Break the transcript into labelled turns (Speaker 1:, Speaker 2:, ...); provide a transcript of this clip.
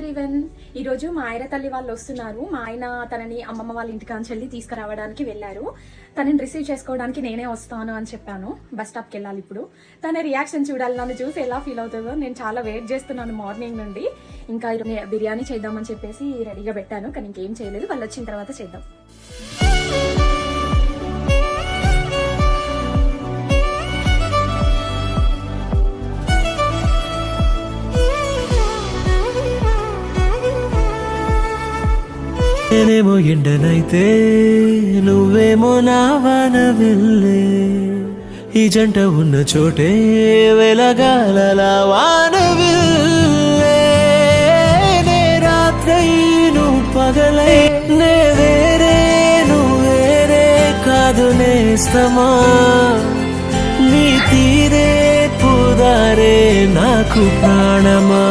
Speaker 1: Everyone. ఈరోజు మా ఆయన తల్లి వాళ్ళు వస్తున్నారు. మా ఆయన తనని అమ్మమ్మ వాళ్ళ ఇంటికి అంచెల్లి తీసుకురావడానికి వెళ్ళారు. తనని రిసీవ్ చేసుకోవడానికి నేనే వస్తాను అని చెప్పాను. బస్ స్టాప్కి వెళ్ళాలి ఇప్పుడు. తన రియాక్షన్ చూడాలి, నన్ను చూసి ఎలా ఫీల్ అవుతుందో. నేను చాలా వెయిట్ చేస్తున్నాను మార్నింగ్ నుండి. ఇంకా బిర్యానీ చేద్దామని చెప్పేసి రెడీగా పెట్టాను, కానీ ఇంకేం చేయలేదు. వాళ్ళు వచ్చిన తర్వాత చేద్దాం.
Speaker 2: నేనేమో ఎండనైతే నువ్వేమో నా వాన వెళ్ళే, ఈ జంట ఉన్న చోటే వెలగాలలా వాన వెళ్ళే. నే రాత్రై నువ్వు పగలై, నే వేరే నువ్వు వేరే కాదు నేస్తమా. నీ తీరే పుదారే నాకు ప్రాణమా.